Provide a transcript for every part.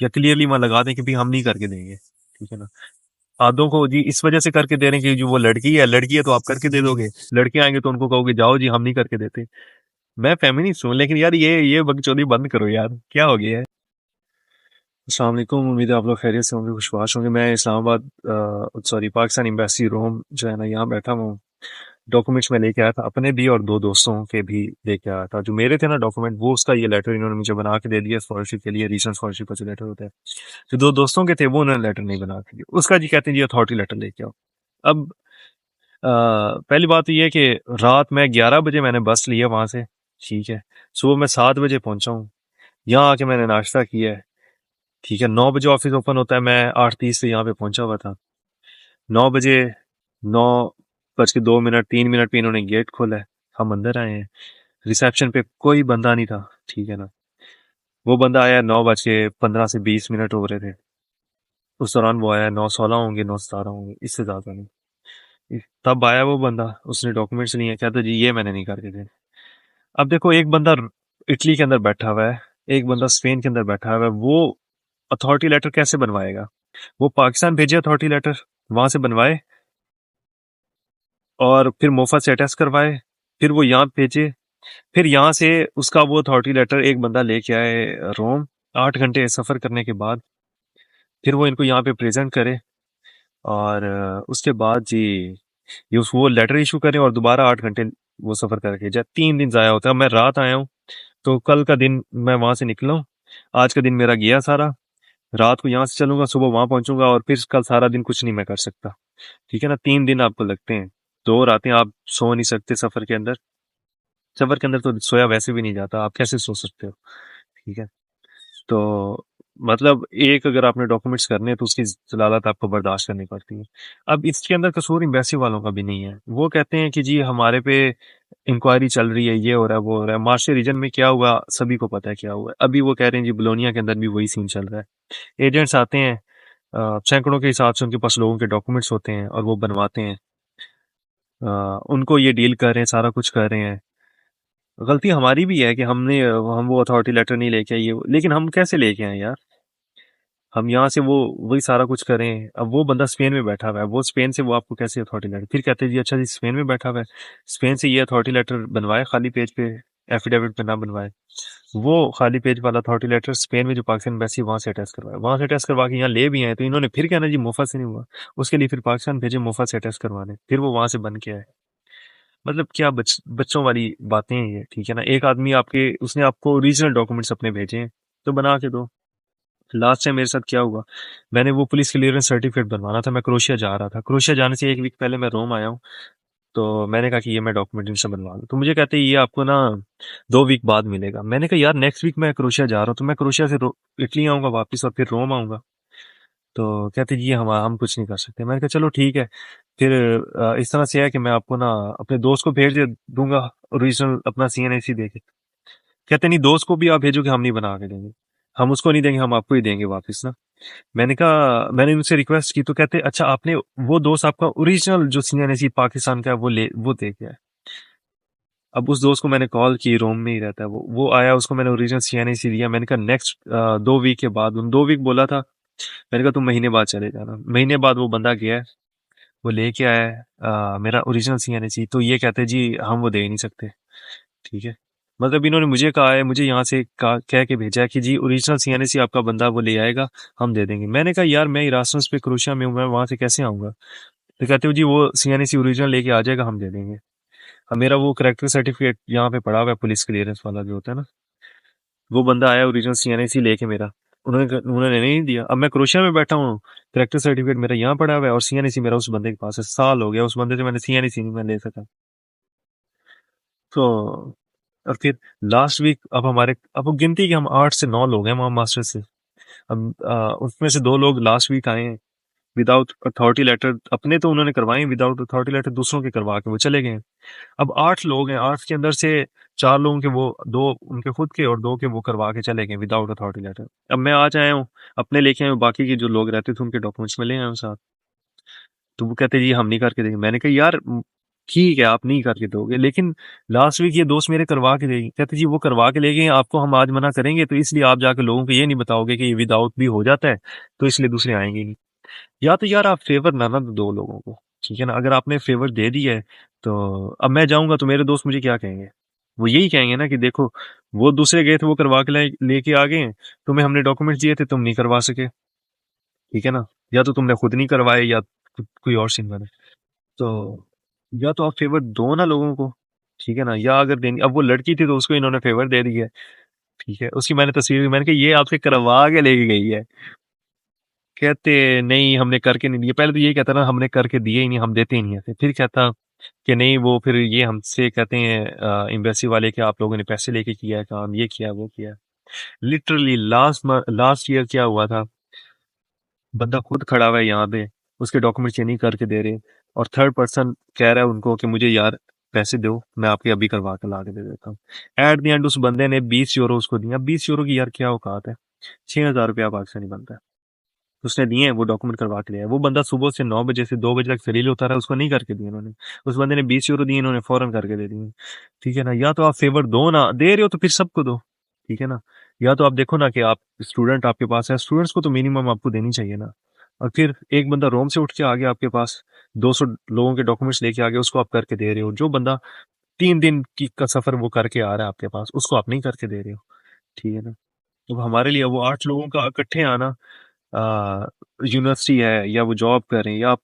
या क्लियरली वहां लगा दें कि भाई हम नहीं करके देंगे, ठीक है ना। आधों को जी इस वजह से करके दे रहे हैं कि जो वो लड़की है तो आप करके दे दोगे, लड़के आएंगे तो उनको कहोगे जाओ जी हम नहीं करके देते। मैं फेमिनिस्ट हूँ, लेकिन यार ये बकचोदी बंद करो यार, क्या हो गया है। अस्सलाम वालेकुम, उम्मीद है आप लोग खैरियत से होंगे, खुशबाश होंगे। मैं इस्लामाबाद सॉरी पाकिस्तान एम्बेसी रोम जो है ना यहाँ बैठा हूँ। डॉक्यूमेंट्स मैं लेके आया था अपने भी और दो दोस्तों के भी लेके आया था। जो मेरे थे ना डॉक्यूमेंट, वो उसका ये लेटर इन्होंने मुझे बना के दे दिया स्कॉलरशिप के लिए, रीजनल स्कॉलरशिप का जो लेटर होता है। जो दो दोस्तों के थे वो उन्होंने लेटर नहीं बना के दिया, उसका जी कहते हैं जी अथॉरिटी लेटर लेके आओ। अब पहली बात तो ये है कि रात में 11 बजे मैंने बस लिया वहां से, ठीक है। सुबह मैं 7 बजे पहुंचा हूँ, यहाँ आके मैंने नाश्ता किया है, ठीक है। 9 बजे ऑफिस ओपन होता है, मैं 8:30 से यहाँ पे पहुंचा हुआ था। 9 बजे, 9 बज के 2 मिनट 3 मिनट पे इन्होंने गेट खोला है, हम अंदर आए हैं। रिसेप्शन पे कोई बंदा नहीं था, ठीक है ना। वो बंदा आया 9:15 से 20 मिनट हो रहे थे, उस दौरान वो आया 9:16 होंगे 9:17 होंगे, इससे ज्यादा नहीं। तब आया वो बंदा, उसने डॉक्यूमेंट्स लिए, कहता जी ये मैंने नहीं करके दे। अब देखो, एक बंदा इटली के अंदर बैठा हुआ है, एक बंदा स्पेन के अंदर बैठा हुआ है, वो अथॉरिटी लेटर कैसे बनवाएगा। वो पाकिस्तान भेजे अथॉरिटी लेटर, वहां से बनवाए और फिर मोफा से अटैच करवाए, फिर वो यहाँ भेजे, फिर यहाँ से उसका वो अथॉरिटी लेटर एक बंदा लेके आए रोम, 8 घंटे सफर करने के बाद फिर वो इनको यहाँ पे प्रेजेंट करे। और उसके बाद जी ये वो लेटर इशू करें और दोबारा 8 घंटे वो सफर करके जाए, 3 दिन जाया होता है। मैं रात आया हूँ, तो कल का दिन मैं वहां से निकला हूँ, आज का दिन मेरा गया सारा। रात को यहाँ से चलूंगा, सुबह वहां पहुंचूंगा और फिर कल सारा दिन कुछ नहीं मैं कर सकता, ठीक है ना। 3 दिन आपको लगते हैं, 2 रातें आप सो नहीं सकते सफर के अंदर। सफर के अंदर तो सोया वैसे भी नहीं जाता, आप कैसे सो सकते हो, ठीक है। तो मतलब एक अगर आपने डॉक्यूमेंट्स करने हैं तो उसकी जलालत आपको बर्दाश्त करनी पड़ती है। अब इसके अंदर कसूर एम्बेसी वालों का भी नहीं है, वो कहते हैं कि जी हमारे पे इंक्वायरी चल रही है, ये हो रहा है वो हो रहा है। मार्शल रीजन में क्या हुआ सभी को पता है क्या हुआ है। अभी वो कह रहे हैं जी बोलोनिया के अंदर भी वही सीन चल रहा है। एजेंट्स आते हैं, सैकड़ों के हिसाब से उनके पास लोगों के डॉक्यूमेंट्स होते हैं और वो बनवाते हैं, उनको ये डील कर रहे हैं, सारा कुछ कर रहे हैं। गलती हमारी भी है कि हम वो अथॉरिटी लेटर नहीं लेके आए, लेकिन हम कैसे लेके आए यार। हम यहाँ से वो वही सारा कुछ करें। अब वो बंदा स्पेन में बैठा हुआ है, वो स्पेन से वो आपको कैसे अथॉरिटी लेटर, फिर कहते हैं जी अच्छा जी स्पेन में बैठा हुआ है, स्पेन से ये अथॉरिटी लेटर बनवाए खाली पेज पे, एफिडेविट पे ना बनवाए। वो खाली पेज वाला अथॉरिटी लेटर स्पेन में जो पाकिस्तान एम्बेसी वहां से अटैच करवाए, वहां से अटैच करवा के यहाँ ले भी आए, तो इन्होंने फिर कहना जी मुफा से नहीं हुआ, उसके लिए फिर पाकिस्तान भेजे मुफा से अटैच करवाने, फिर वो वहां से बन के आए। मतलब क्या बच्चों वाली बातें हैं ये, ठीक है ना। एक आदमी आपके उसने आपको ओरिजिनल डॉक्यूमेंट्स अपने भेजे हैं तो बना के दो। लास्ट टाइम मेरे साथ क्या हुआ, मैंने वो पुलिस क्लियरेंस सर्टिफिकेट बनवाना था, मैं क्रोशिया जा रहा था, क्रोशिया जाने से 1 वीक पहले मैं रोम आया हूँ। तो मैंने कहा कि ये मैं डॉक्यूमेंट इनसे बनवा लूँ, तो मुझे कहते हैं ये आपको ना 2 वीक बाद मिलेगा। मैंने कहा यार नेक्स्ट वीक मैं क्रोशिया जा रहा हूँ, तो मैं क्रोशिया से इटली आऊंगा वापस और फिर रोम आऊंगा। तो कहते जी हम कुछ नहीं कर सकते। मैंने कहा चलो ठीक है। फिर इस तरह से है कि मैं आपको ना अपने दोस्त को भेज दूंगा ओरिजिनल अपना CNAC दे के। कहते नहीं दोस्त को भी आप भेजोगे हम नहीं बना के देंगे, हम उसको नहीं देंगे, हम आपको ही देंगे वापस ना। मैंने कहा मैंने उनसे रिक्वेस्ट की, तो कहते अच्छा आपने वो दोस्त आपका ओरिजिनल जो CNAC पाकिस्तान का है वो दे के आए। अब उस दोस्त को मैंने कॉल की, रोम में ही रहता है वो आया, उसको मैंने ओरिजिनल CNAC दिया। मैंने कहा नेक्स्ट 2 वीक के बाद, उन 2 वीक बोला था, मैंने कहा तुम महीने बाद चले जाना। महीने बाद वो बंदा गया है, वो लेके आया है मेरा ओरिजिनल CNAC, तो ये कहते जी हम वो दे ही नहीं सकते, ठीक है। मतलब इन्होंने मुझे कहा है, मुझे यहाँ से कह के भेजा है कि जी ओरिजिनल CNAC आपका बंदा वो ले आएगा, हम दे देंगे। मैंने कहा यार मैं इरासमस पे क्रोशिया में हूँ, मैं वहां से कैसे आऊंगा। तो कहते हो जी वो CNAC ओरिजिनल लेके आ जाएगा, हम दे देंगे। अब मेरा वो करेक्टर सर्टिफिकेट यहाँ पे पड़ा हुआ है, पुलिस क्लियरेंस वाला जो होता है ना, वो बंदा आया ओरिजिनल CNAC लेके मेरा, उन्होंने नहीं दिया। अब मैं क्रोशिया में बैठा हूँ, करेक्टर सर्टिफिकेट मेरा यहाँ पड़ा हुआ है और CNAC मेरा उस बंदे के पास है, साल हो गया उस बंदे से मैंने CNAC नहीं मैं ले सका। तो और फिर लास्ट वीक अब गिनती कि हम 8 से 9 लोग हैं वहाँ मास्टर से। अब उसमें से 2 लोग लास्ट वीक आए हैं विदाउट अथॉरिटी लेटर, अपने तो उन्होंने करवाए, विदाउट अथॉरिटी लेटर दूसरों के करवा के वो चले गए हैं। अब 8 लोग हैं, 8 के अंदर से 4 लोगों के वो, 2 उनके खुद के और 2 के वो करवा के चले गए विदाउट अथॉरिटी लेटर। अब मैं आज आया हूँ, अपने लेके आया हूँ, बाकी के जो लोग रहते थे उनके डॉक्यूमेंट्स में ले आया हूँ साथ। तो वो कहते जी हम नहीं करके देंगे। मैंने कहा यार ठीक है आप नहीं करके दोगे, लेकिन लास्ट वीक ये दोस्त मेरे करवा के ले गए, कहते जी वो करवा के ले गए, आपको हम आज मना करेंगे तो इसलिए आप जाके लोगों को ये नहीं बताओगे कि विदाउट भी हो जाता है, तो इसलिए दूसरे आएंगे नहीं। या तो यार आप फेवर ना दो लोगों को, ठीक है ना। अगर आपने फेवर दे दिया है तो अब मैं जाऊंगा तो मेरे दोस्त मुझे क्या कहेंगे, वो यही कहेंगे ना कि देखो वो दूसरे गए थे वो करवा के लेके आ गए हैं, तुम्हें हमने डॉक्यूमेंट्स दिए थे तुम नहीं करवा सके, ठीक है ना। या तो तुमने खुद नहीं करवाए या कोई और सीन बने। तो या तो आप फेवर दो ना लोगों को, ठीक है ना। या अगर देनी, अब वो लड़की थी तो उसको इन्होंने फेवर दे दिया, ठीक है। उसकी मैंने तस्वीर भी, मैंने कहा ये आपसे करवा के लेके गई है, कहते नहीं हमने करके नहीं दिए। पहले तो यही कहता ना हमने करके दिए ही नहीं, हम देते ही नहीं ऐसे। फिर कहता कि नहीं वो, फिर ये हमसे कहते हैं एम्बेसी वाले कि आप लोगों ने पैसे लेके किया है काम, ये किया वो किया। लिटरली लास्ट ईयर क्या हुआ था, बंदा खुद खड़ा हुआ है यहाँ पे, उसके डॉक्यूमेंट चेंज नहीं करके दे रहे, और थर्ड पर्सन कह रहा है उनको कि मुझे यार पैसे दो मैं आपके अभी करवा के ला के दे देता हूँ। एट द एंड उस बंदे ने 20 यूरो उसको दिया। 20 यूरो की यार क्या औकात है, 6,000 रुपया पाकिस्तानी बनता है। उसने दिए हैं, वो डॉक्यूमेंट करवा के लिया है। वो बंदा सुबह से 9 बजे से 2 बजे तक फरील होता रहा, उसको नहीं करके दिए इन्होंने। उस बंदे ने 20 यूरो दिए, इन्होंने फौरन करके दे दिए, ठीक है ना। या तो आप फेवर दो ना, दे रहे हो तो फिर सबको दो, ठीक है ना। या तो आप देखो ना कि आप स्टूडेंट आपके पास है, स्टूडेंट्स को तो मिनिमम आपको देनी चाहिए ना। और फिर एक बंदा रोम से उठ के आ गया आपके पास, 200 लोगों के डॉक्यूमेंट्स लेके आ गया, उसको आप करके दे रहे हो। जो बंदा 3 दिन की का सफर वो करके आ रहा है आपके पास, उसको आप नहीं करके दे रहे हो, ठीक है ना। तो हमारे लिए वो 8 लोगों का इकट्ठे आना, यूनिवर्सिटी है या वो जॉब कर रहे हैं या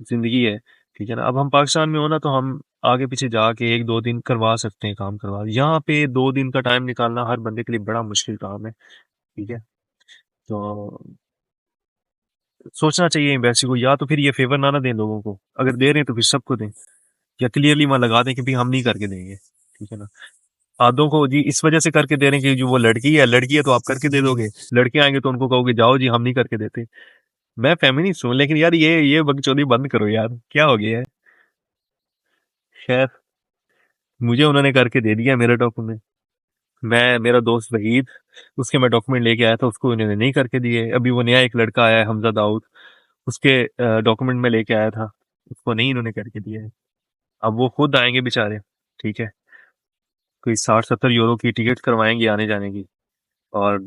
जिंदगी है, ठीक है ना। अब हम पाकिस्तान में हो ना तो हम आगे पीछे जाके 1-2 दिन करवा सकते हैं, काम करवा। यहाँ पे 2 दिन का टाइम निकालना हर बंदे के लिए बड़ा मुश्किल काम है, ठीक है। तो सोचना चाहिए एम्बेसी को, या तो फिर ये फेवर ना दें लोगों को, अगर दे रहे हैं तो फिर सबको दें, या क्लियरली वहां लगा दें कि भाई हम नहीं करके देंगे, ठीक है ना। आधों को जी इस वजह से करके दे रहे हैं कि जो वो लड़की है तो आप करके दे दोगे, लड़के आएंगे तो उनको कहोगे जाओ जी हम नहीं करके देते। मैं फेमिनिस्ट हूँ लेकिन यार ये बकचोदी बंद करो यार, क्या हो गया है। खैर, मुझे उन्होंने करके दे दिया मेरा डॉक्यूमेंट। मैं, मेरा दोस्त वहीद, उसके मैं डॉक्यूमेंट लेके आया था, उसको उन्होंने नहीं करके दिए। अभी वो नया एक लड़का आया है हमजा दाऊद, उसके डॉक्यूमेंट में लेके आया था, उसको नहीं इन्होंने करके दिए। अब वो खुद आएंगे बेचारे, ठीक है। कोई 60-70 यूरो की टिकट करवाएंगे आने जाने की, और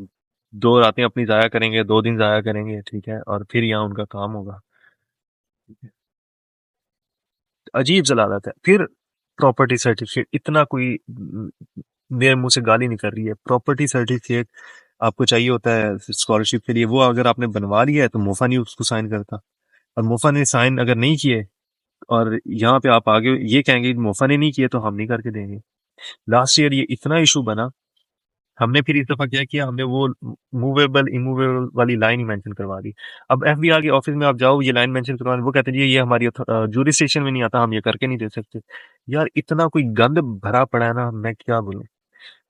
2 रातें अपनी जाया करेंगे, 2 दिन जाया करेंगे, ठीक है। और फिर यहाँ उनका काम होगा। अजीब जलालत है। फिर प्रॉपर्टी सर्टिफिकेट, इतना कोई मेरे मुंह से गाली नहीं कर रही है, प्रॉपर्टी सर्टिफिकेट आपको चाहिए होता है स्कॉलरशिप के लिए, वो अगर आपने बनवा लिया है तो मोफा नहीं उसको साइन करता। और मोफा ने साइन अगर नहीं किए और यहाँ पे आप आगे ये कहेंगे मोफा ने नहीं किए तो हम नहीं करके देंगे। लास्ट ईयर ये इतना इशू बना, हमने फिर इस दफा क्या किया, हमने वो मूवेबल इमूवेबल वाली लाइन ही मेंशन करवा दी। अब एफबीआर के ऑफिस में आप जाओ ये लाइन मेंशन करवाने, वो कहते हैं जी ये हमारी जूरिस्डिक्शन में नहीं आता, हम ये करके नहीं दे सकते। यार इतना कोई गंद भरा पड़ा है ना, मैं क्या बोलूं।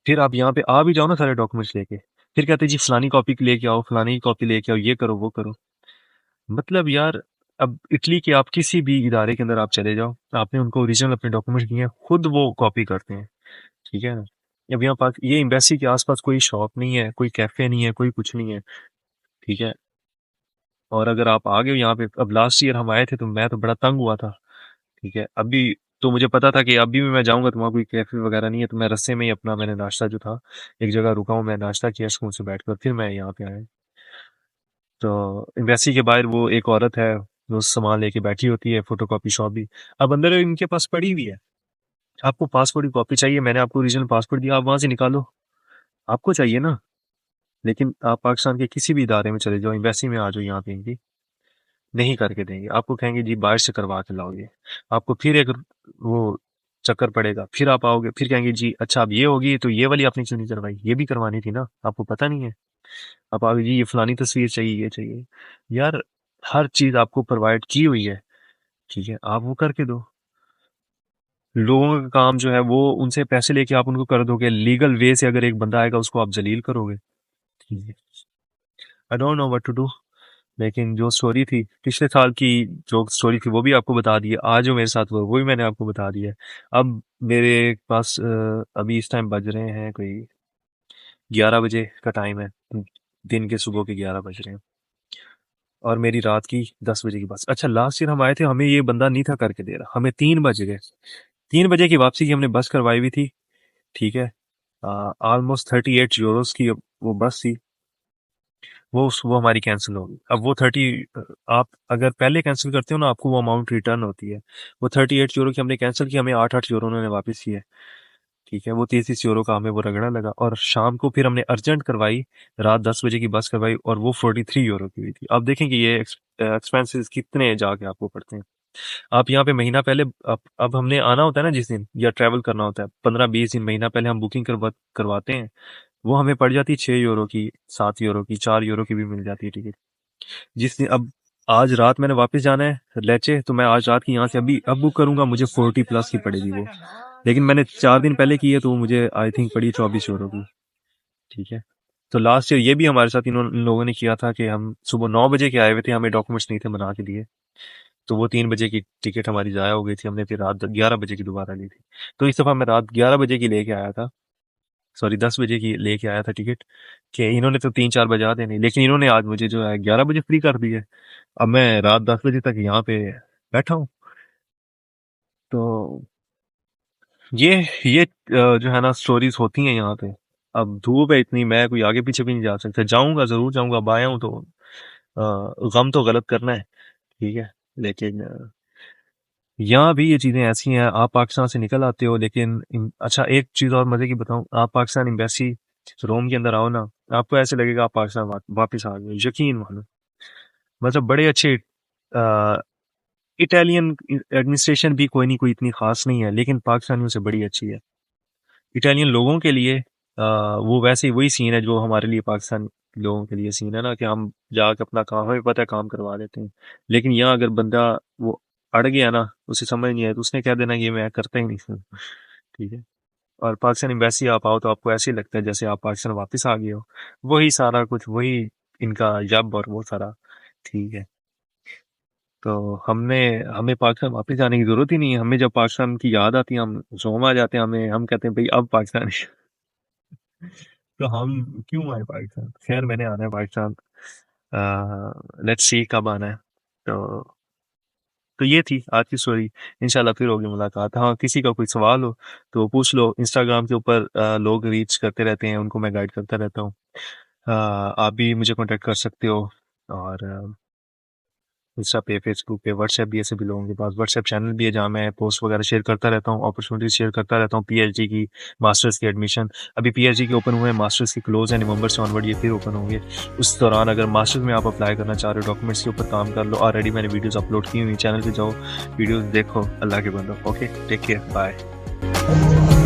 फिर आप यहाँ पे आ भी जाओ ना सारे डॉक्यूमेंट्स लेके, फिर कहते हैं जी फलानी कॉपी लेके आओ, फलानी की कॉपी लेके आओ, ये करो वो करो। मतलब यार, अब इटली के आप किसी भी इदारे के अंदर आप चले जाओ, आपने उनको ओरिजिनल अपने डॉक्यूमेंट्स दिए हैं, खुद वो कॉपी करते हैं, ठीक है ना। अब यहाँ पास ये एम्बेसी के आसपास कोई शॉप नहीं है, कोई कैफे नहीं है, कोई कुछ नहीं है, ठीक है। और अगर आप आ गए यहाँ पे, अब लास्ट ईयर हम आए थे तो मैं तो बड़ा तंग हुआ था, ठीक है। अभी तो मुझे पता था कि अभी भी मैं जाऊंगा तो वहाँ कोई कैफे वगैरह नहीं है, तो मैं रस्ते में ही अपना मैंने नाश्ता जो था, एक जगह रुका हूँ, मैं नाश्ता किया स्कूल से बैठकर, फिर मैं यहाँ पे आया। तो एम्बेसी के बाहर वो एक औरत है, वो सामान लेके बैठी होती है, फोटोकॉपी शॉप भी। अब अंदर इनके पास पड़ी हुई है, आपको पासपोर्ट की कॉपी चाहिए, मैंने आपको ओरिजिनल पासपोर्ट दिया, आप वहां से निकालो, आपको चाहिए ना। लेकिन आप पाकिस्तान के किसी भी इदारे में चले जाओ, एम्बेसी में आ जाओ, यहाँ पे इनकी नहीं करके देंगे, आपको कहेंगे जी बाहर से करवा के लाओगे। आपको फिर एक वो चक्कर पड़ेगा, फिर आप आओगे, फिर कहेंगे जी अच्छा अब ये होगी तो ये वाली आपने क्यों नहीं करवाई, ये भी करवानी थी ना, आपको पता नहीं है। आप आओगे जी ये फलानी तस्वीर चाहिए, ये चाहिए। यार हर चीज आपको प्रोवाइड की हुई है, ठीक है, आप वो करके दो। लोगों का काम जो है वो उनसे पैसे लेके आप उनको कर दोगे, लीगल वे से अगर एक बंदा आएगा उसको आप जलील करोगे, ठीक है। I don't know what to do. लेकिन जो स्टोरी थी पिछले साल की, जो स्टोरी थी वो भी आपको बता दी है, आज जो मेरे साथ हुआ वो भी मैंने आपको बता दिया है। अब मेरे पास अभी इस टाइम बज रहे हैं कोई 11 बजे का टाइम है, दिन के सुबह के 11 बज रहे हैं। और मेरी रात की 10 बजे की बस। अच्छा, लास्ट ईयर हम आए थे, हमें ये बंदा नहीं था करके दे रहा, हमें 3 बज गए। 3 बजे की वापसी की हमने बस करवाई हुई थी, ठीक है। ऑलमोस्ट 38 यूरोस की वो बस थी, वो हमारी कैंसिल होगी। अब वो 30, आप अगर पहले कैंसिल करते हो ना, आपको वो अमाउंट रिटर्न होती है। वो 38 यूरो की हमने कैंसिल की, हमें 8-8 यूरो उन्होंने वापस किए, ठीक है। वो 33 यूरो का हमें वो रगड़ा लगा। और शाम को फिर हमने अर्जेंट करवाई, रात 10 बजे की बस करवाई, और वो 43 यूरो की हुई थी। आप देखें कि ये एक्सपेंसेस कितने जाके आपको पड़ते हैं। आप यहाँ पे महीना पहले, अब हमने आना होता है ना जिस दिन, या ट्रैवल करना होता है, 15-20 दिन महीना पहले हम बुकिंग करवाते हैं। वो हमें पड़ जाती है 6 यूरो की, 7 यूरो की, 4 यूरो की भी मिल जाती है टिकट। जिस दिन, अब आज रात मैंने वापस जाना है लेचे, तो मैं आज रात की यहाँ से अभी अब बुक करूंगा, मुझे 40+ की पड़ेगी वो। लेकिन मैंने 4 दिन पहले की है, तो वो मुझे आई थिंक पड़ी 24 यूरो की, ठीक है। तो लास्ट ईयर ये भी हमारे साथ इन लोगों ने किया था कि हम सुबह 9 बजे के आए हुए थे, हमें डॉक्यूमेंट्स नहीं थे बना के लिए, तो वो 3 बजे की टिकट हमारी ज़ाया हो गई थी। हमने फिर रात 11 बजे की दोबारा ली थी। तो इस दफ़ा मैं रात 11 बजे की लेके आया था, सॉरी 10 बजे की लेके आया था टिकट, कि इन्होंने तो 3-4 बजा देनी, लेकिन इन्होंने आज मुझे जो है 11 बजे फ्री कर दी है। अब मैं रात 10 बजे तक यहाँ पे बैठा हूँ। तो ये जो है ना स्टोरीज होती हैं यहाँ पे। अब धूप है इतनी, मैं कोई आगे पीछे भी नहीं जा सकता। जाऊंगा जरूर जाऊंगा, अब आया हूँ तो गम तो गलत करना है, ठीक है। लेकिन यहाँ भी ये चीज़ें ऐसी हैं, आप पाकिस्तान से निकल आते हो, लेकिन अच्छा एक चीज़ और मज़े की बताऊँ, आप पाकिस्तान एम्बेसी रोम के अंदर आओ ना, आपको ऐसे लगेगा आप पाकिस्तान वापस आ गए, यकीन मानो। मतलब बड़े अच्छे, इटालियन एडमिनिस्ट्रेशन भी कोई नहीं, कोई इतनी खास नहीं है, लेकिन पाकिस्तानियों से बड़ी अच्छी है। इटालियन लोगों के लिए वो वैसे ही वही सीन है जो हमारे लिए पाकिस्तान लोगों के लिए सीन है ना, कि हम जाके अपना काम, हमें पता है काम करवा देते हैं। लेकिन यहाँ अगर बंदा वो अड़ गया ना, उसे समझ नहीं आया, तो उसने कह देना कि ये मैं करता ही नहीं हूँ, ठीक है। और पाकिस्तान एम्बेसी आप आओ तो आपको ऐसे ही लगता है जैसे आप पाकिस्तान वापस आ गए हो। वही सारा कुछ, वही इनका जब और वो सारा, ठीक है। तो हमें पाकिस्तान वापस जाने की जरूरत ही नहीं है। हमें जब पाकिस्तान की याद आती है, हम जोम आ जाते हैं, हम कहते हैं भाई अब पाकिस्तान तो हम क्यों आए पाकिस्तान? खैर मैंने आना है पाकिस्तान, लेट्स सी कब आना है। तो ये थी आज की स्टोरी। इंशाल्लाह फिर होगी मुलाकात। हाँ, किसी का कोई सवाल हो तो पूछ लो। इंस्टाग्राम के ऊपर लोग रीच करते रहते हैं, उनको मैं गाइड करता रहता हूँ। आप भी मुझे कांटेक्ट कर सकते हो। और इंस्टा पे, फेसबुक पे, व्हाट्सएप भी, ऐसे भी लोगों के पास व्हाट्सएप चैनल भी है जहाँ मैं पोस्ट वगैरह शेयर करता रहता हूँ, अपॉर्चुनिटी शेयर करता रहता हूँ। पीएचडी की, मास्टर्स की एडमिशन, अभी पीएचडी के ओपन हुए हैं, मास्टर्स की क्लोज है, नवंबर से ऑनवर्ड ये फिर ओपन होंगे। उस दौरान अगर मास्टर्स में आप अप्लाई करना चाह रहे हो, डॉक्यूमेंट्स के ऊपर काम कर लो। ऑलरेडी मैंने वीडियोज़ अपलोड की हुई, चैनल पर जाओ, वीडियोज़ देखो, अल्लाह के बंदो। Okay, take care, bye.